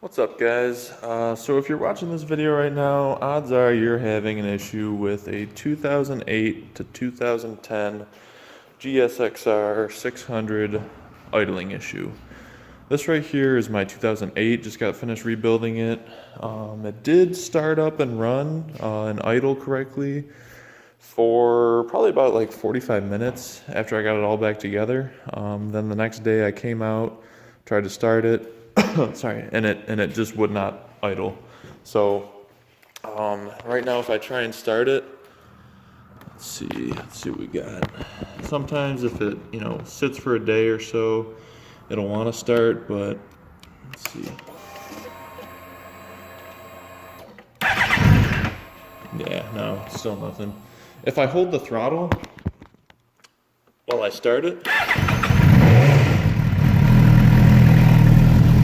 What's up, guys? So if you're watching this video right now, odds are you're having an issue with a 2008 to 2010 GSXR 600 idling issue. This right here is my 2008, just got finished rebuilding it. It did start up and run and idle correctly for probably about like 45 minutes after I got it all back together. Then the next day I came out, tried to start it, sorry, and it just would not idle. So right now if I try and start it, let's see what we got. Sometimes if it sits for a day or so, it'll want to start, but let's see. Yeah, no, still nothing. If I hold the throttle while I start it,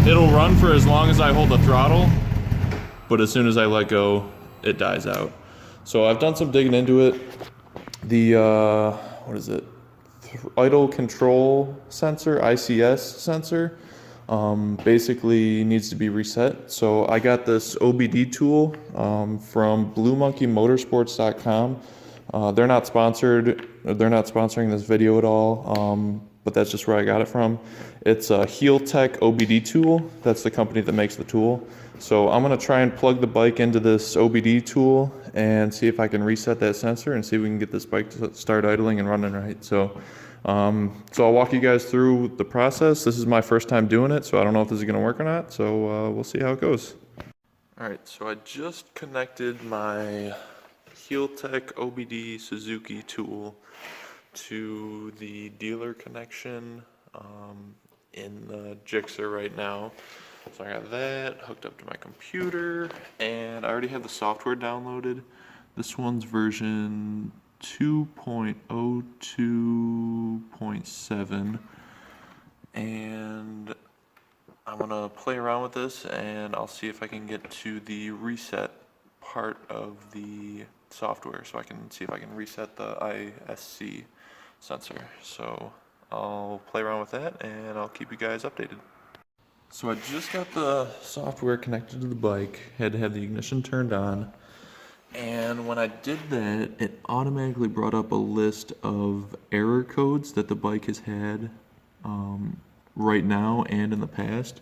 it'll run for as long as I hold the throttle, but as soon as I let go, it dies out. So I've done some digging into it. The, what is it? Idle control sensor, ICS sensor, basically needs to be reset. So I got this OBD tool from BlueMonkeyMotorsports.com. They're not sponsored. They're not sponsoring this video at all, but that's just where I got it from. It's a HeelTech OBD tool. That's the company that makes the tool. So I'm going to try and plug the bike into this OBD tool and see if I can reset that sensor and see if we can get this bike to start idling and running right. So I'll walk you guys through the process. This is my first time doing it, so I don't know if this is going to work or not. So we'll see how it goes. All right, so I just connected my HeelTech OBD Suzuki tool to the dealer connection in the Gixxer right now. So I got that hooked up to my computer, and I already have the software downloaded. This one's version 2.02.7, and I'm gonna play around with this and I'll see if I can get to the reset part of the software so I can see if I can reset the ISC sensor. So I'll play around with that and I'll keep you guys updated. So I just got the software connected to the bike, had to have the ignition turned on, and when I did that, it automatically brought up a list of error codes that the bike has had right now and in the past.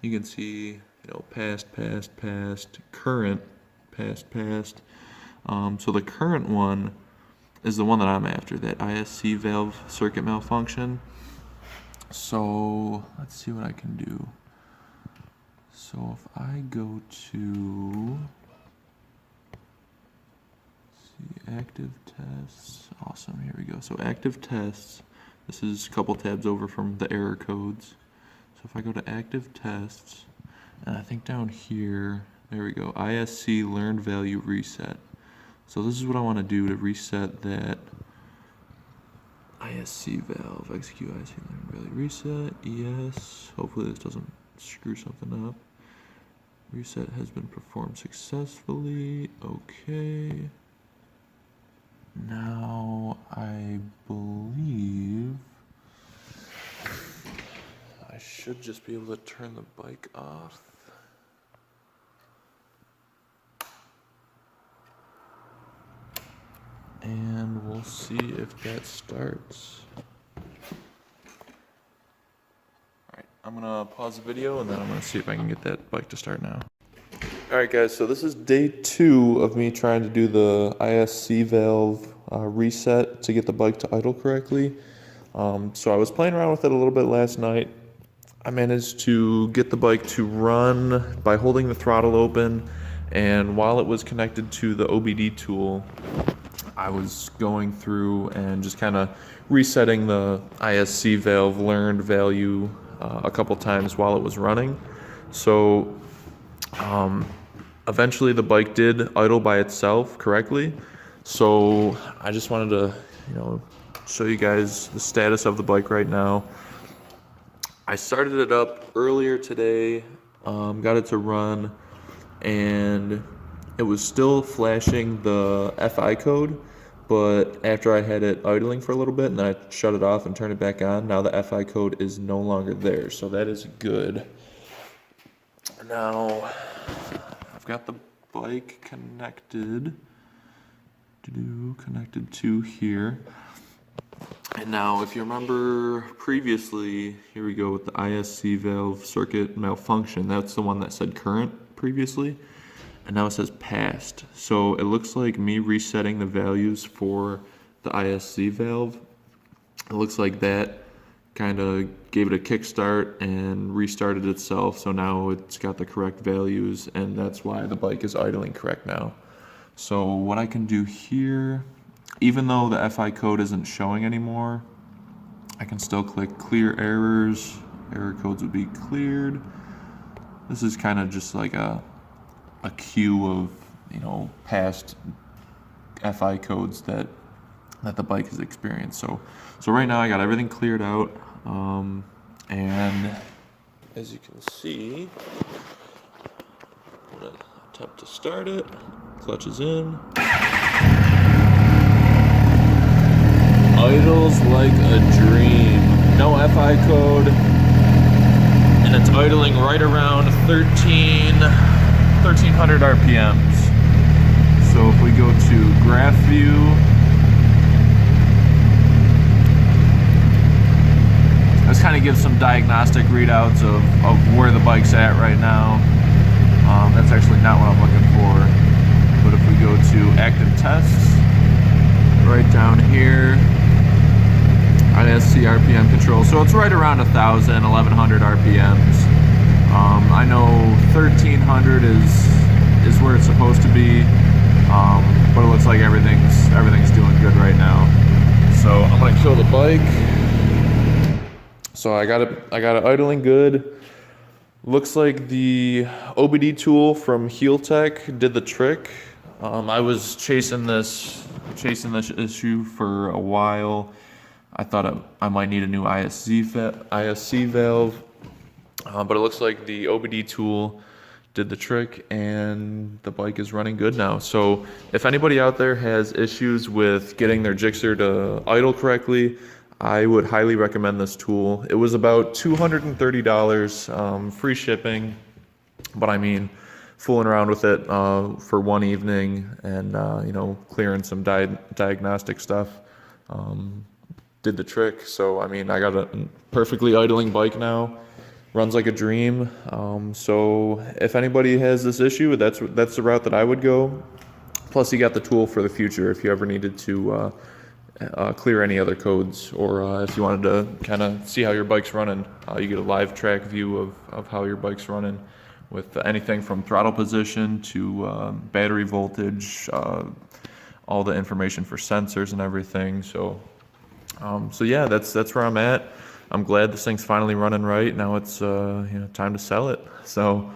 You can see, past, current, past. So the current one is the one that I'm after, that ISC valve circuit malfunction. So let's see what I can do. So if I go to active tests, awesome, here we go. So active tests, this is a couple tabs over from the error codes. So if I go to active tests, and I think down here, there we go, ISC learned value reset. So this is what I want to do to reset that ISC valve, execute ISC learned value reset, yes, hopefully this doesn't screw something up. Reset has been performed successfully, okay. Now I believe I should just be able to turn the bike off. And we'll see if that starts. Alright, I'm gonna pause the video and then I'm gonna see if I can get that bike to start now. Alright guys, so this is day 2 of me trying to do the ISC valve reset to get the bike to idle correctly. So I was playing around with it a little bit last night. I managed to get the bike to run by holding the throttle open, and while it was connected to the OBD tool, I was going through and just kind of resetting the ISC valve learned value a couple times while it was running. So eventually the bike did idle by itself correctly. So I just wanted to, show you guys the status of the bike right now. I started it up earlier today, got it to run, and it was still flashing the FI code, but after I had it idling for a little bit and then I shut it off and turned it back on, now the FI code is no longer there, so that is good. Now, I've got the bike connected to here. And now, if you remember previously, here we go with the ISC valve circuit malfunction. That's the one that said current previously, and now it says past. So it looks like me resetting the values for the ISC valve, it looks like that kind of gave it a kickstart and restarted itself. So now it's got the correct values, and that's why the bike is idling correct now. So what I can do here, even though the FI code isn't showing anymore, I can still click clear errors. Error codes would be cleared. This is kind of just like a queue of, you know, past FI codes that the bike has experienced. So right now I got everything cleared out, and as you can see, I'm gonna attempt to start it. Clutch is in. Idles like a dream. No FI code, and it's idling right around 1300 RPMs. So if we go to graph view, this kind of gives some diagnostic readouts of where the bike's at right now. That's actually not what I'm looking for. But if we go to active tests, right down here, ISC RPM control. So it's right around 1,000, 1,100 RPMs. I know 1,300 is where it's supposed to be, but it looks like everything's doing good right now. So I'm gonna kill the bike. So I got it idling good. Looks like the OBD tool from Heel Tech did the trick. I was chasing this issue for a while. I thought I might need a new ISC valve, but it looks like the OBD tool did the trick, and the bike is running good now. So if anybody out there has issues with getting their Gixxer to idle correctly, I would highly recommend this tool. It was about $230, free shipping, but I mean, fooling around with it for one evening and you know, clearing some diagnostic stuff did the trick. So I mean, I got a perfectly idling bike now, runs like a dream. So if anybody has this issue, that's the route that I would go. Plus, you got the tool for the future if you ever needed to clear any other codes, or if you wanted to kind of see how your bike's running. You get a live track view of how your bike's running with anything from throttle position to battery voltage, all the information for sensors and everything. So yeah, that's where I'm at. I'm glad this thing's finally running right. Now it's you know, time to sell it. So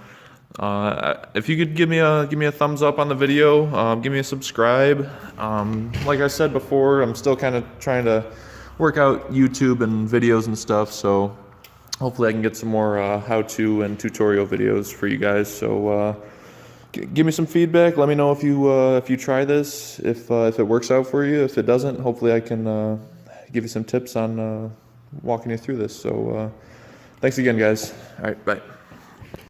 if you could give me a thumbs up on the video, give me a subscribe. Like I said before, I'm still kind of trying to work out YouTube and videos and stuff, so hopefully I can get some more how-to and tutorial videos for you guys. So give me some feedback. Let me know if you try this, if it works out for you. If it doesn't, hopefully I can give you some tips on walking you through this. So thanks again, guys. All right, bye.